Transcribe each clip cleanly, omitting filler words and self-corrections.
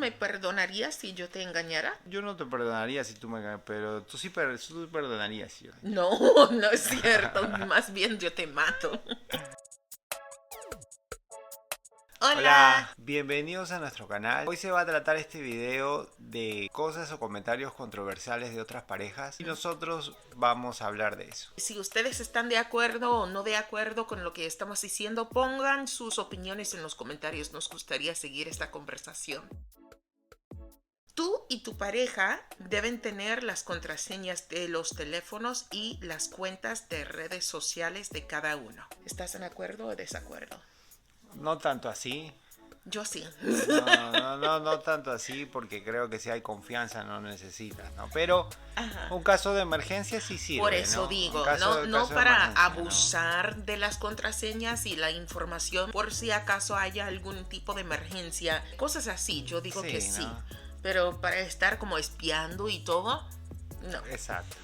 me perdonarías si yo te engañara? Yo no te perdonaría si tú me... Pero tú sí tú perdonarías. ¿Sí? No, no es cierto. Más bien yo te mato. Hola. Hola, bienvenidos a nuestro canal. Hoy se va a tratar este video de cosas o comentarios controversiales de otras parejas y nosotros vamos a hablar de eso. Si ustedes están de acuerdo o no de acuerdo con lo que estamos diciendo, pongan sus opiniones en los comentarios. Nos gustaría seguir esta conversación. Tú y tu pareja deben tener las contraseñas de los teléfonos y las cuentas de redes sociales de cada uno. ¿Estás en acuerdo o desacuerdo? No tanto así. Yo sí. No tanto así porque creo que si hay confianza no necesitas, ¿no? Pero Ajá. un caso de emergencia sí sirve, Por eso ¿no? digo, Caso no de para emergencia, abusar de las contraseñas y la información por si acaso haya algún tipo de emergencia, cosas así, yo digo Sí, que sí, ¿no? pero para estar como espiando y todo, no. Exacto.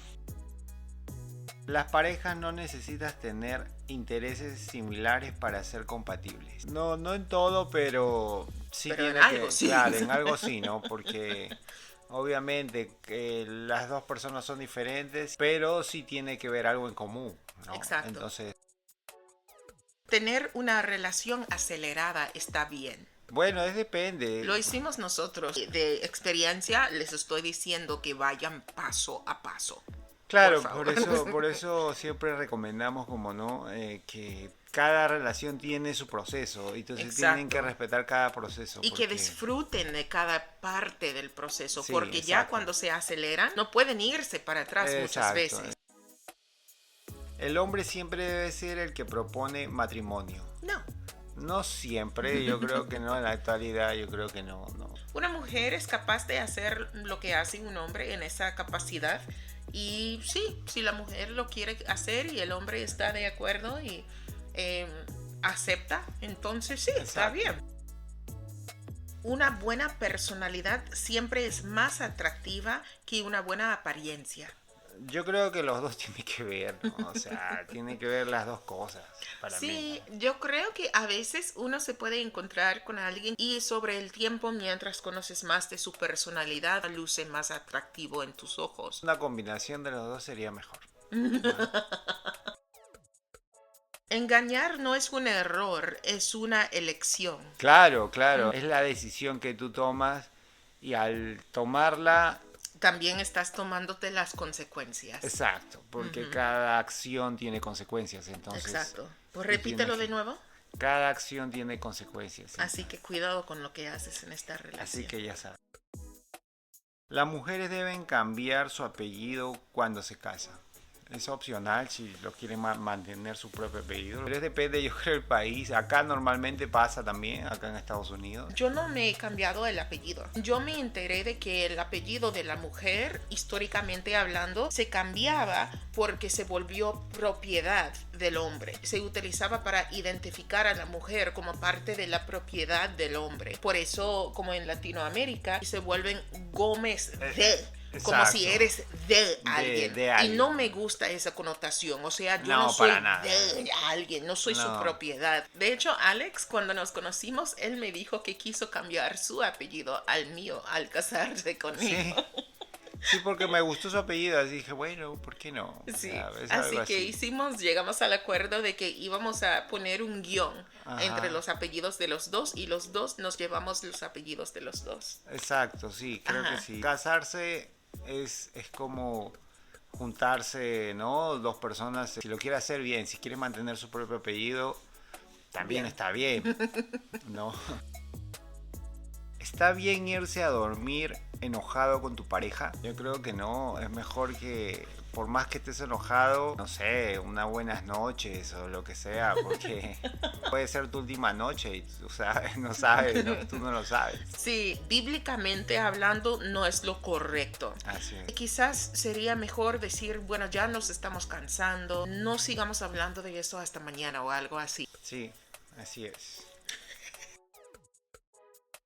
Las parejas no necesitas tener intereses similares para ser compatibles. No en todo, pero sí Pero en tiene algo que, sí. claro, en algo sí, ¿no? Porque obviamente que las dos personas son diferentes, pero sí tiene que ver algo en común, ¿no? Exacto. Entonces, Tener una relación acelerada está bien. bueno, depende. Lo hicimos nosotros. De experiencia les estoy diciendo que vayan paso a paso. Claro, Por por favor. por eso siempre recomendamos, como no, que cada relación tiene su proceso, y entonces tienen que Exacto. respetar cada proceso. Y que Porque disfruten de cada parte del proceso, sí, porque ya exacto. cuando se aceleran no pueden irse para atrás muchas Exacto. veces. El hombre siempre debe ser el que propone matrimonio. No. No siempre, yo creo que no, en la actualidad yo creo que no. Una mujer es capaz de hacer lo que hace un hombre en esa capacidad. Y sí, si la mujer lo quiere hacer y el hombre está de acuerdo y acepta, entonces sí, está Exacto. bien. Una buena personalidad siempre es más atractiva que una buena apariencia. Yo creo que los dos tienen que ver, ¿no? O sea, tienen que ver las dos cosas para mí, Sí, ¿no? yo creo que a veces uno se puede encontrar con alguien y sobre el tiempo, mientras conoces más de su personalidad, luce más atractivo en tus ojos. Una combinación de los dos sería mejor. Engañar no es un error, es una elección. Claro, claro. Es la decisión que tú tomas y al tomarla, También estás tomándote las consecuencias. exacto, porque cada acción tiene consecuencias, entonces. Exacto. Pues tú repítelo tienes de que- nuevo. Cada acción tiene consecuencias. Así entonces. que cuidado con lo que haces en esta relación. Así que ya sabes. Las mujeres deben cambiar su apellido cuando se casan. Es opcional si lo quieren mantener su propio apellido. Pero depende, yo creo, del país. Acá normalmente pasa también, acá en Estados Unidos. Yo no me he cambiado el apellido. Yo me enteré de que el apellido de la mujer, históricamente hablando, se cambiaba porque se volvió propiedad del hombre. Se utilizaba para identificar a la mujer como parte de la propiedad del hombre. Por eso, como en Latinoamérica, se vuelven Gómez de... Como si Exacto. eres de alguien. de alguien. Y no me gusta esa connotación. O sea, yo No, no soy para nada. de alguien, no soy su No. propiedad. De hecho, Alex, cuando nos conocimos, él me dijo que quiso cambiar su apellido al mío al casarse conmigo. Sí. Sí, porque me gustó su apellido, así dije, bueno, ¿por qué no? O Sí, sea, es así algo que así. llegamos al acuerdo de que íbamos a poner un guión Ajá. entre los apellidos de los dos y los dos nos llevamos los apellidos de los dos. Exacto, sí, creo Ajá. que sí. Casarse es como juntarse, ¿no? Dos personas, si lo quiere hacer bien, si quiere mantener su propio apellido, también Bien. está bien, ¿no? ¿Está bien irse a dormir enojado con tu pareja? Yo creo que no, es mejor que, por más que estés enojado, no sé, unas buenas noches o lo que sea, porque puede ser tu última noche y tú sabes, no sabes, ¿no? Tú no lo sabes. Sí, bíblicamente hablando no es lo correcto. Así es. Quizás sería mejor decir, bueno, ya nos estamos cansando, no sigamos hablando de eso hasta mañana o algo así. Sí, así es.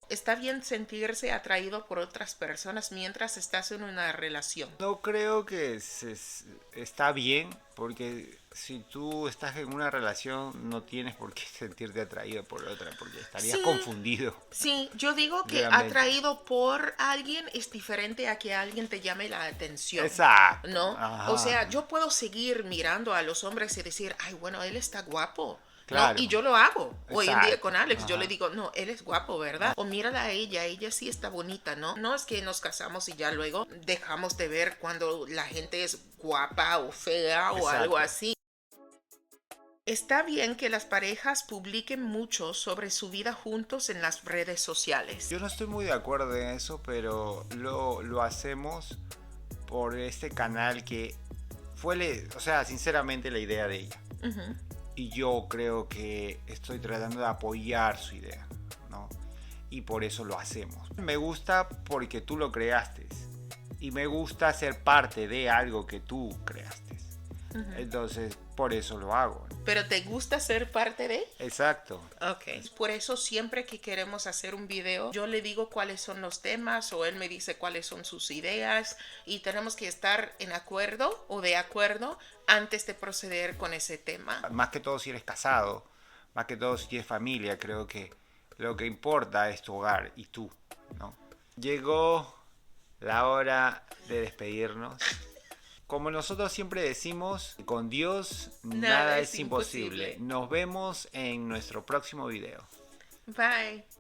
Está bien sentirse atraído por otras personas mientras estás en una relación. No creo que está bien, porque si tú estás en una relación no tienes por qué sentirte atraído por otra, porque estarías Sí, confundido sí, yo digo que realmente. atraído por alguien es diferente a que alguien te llame la atención. Exacto. ¿No? O Ajá. sea, yo puedo seguir mirando a los hombres y decir, ay, bueno, él está guapo. ¿No? Claro. Y yo lo hago. Hoy en día Exacto. con Alex, yo le Ajá. digo, no, él es guapo, ¿verdad? O mírala a ella sí está bonita, ¿no? No es que nos casamos y ya luego dejamos de ver cuando la gente es guapa o fea o algo Exacto. así. Está bien que las parejas publiquen mucho sobre su vida juntos en las redes sociales. Yo no estoy muy de acuerdo en eso, pero lo hacemos por este canal que o sea, sinceramente la idea de ella. Ujú. Y yo creo que estoy tratando de apoyar su idea, ¿no? Y por eso lo hacemos. Me gusta porque tú lo creaste. Y me gusta ser parte de algo que tú creaste. Entonces, por eso lo hago. ¿Pero te gusta ser parte de? Exacto. Ok. Por eso siempre que queremos hacer un video, yo le digo cuáles son los temas o él me dice cuáles son sus ideas y tenemos que estar en acuerdo o de acuerdo antes de proceder con ese tema. Más que todo si eres casado, más que todo si tienes familia, creo que lo que importa es tu hogar y tú, ¿no? Llegó la hora de despedirnos. Como nosotros siempre decimos, con Dios nada es imposible. Nos vemos en nuestro próximo video. Bye.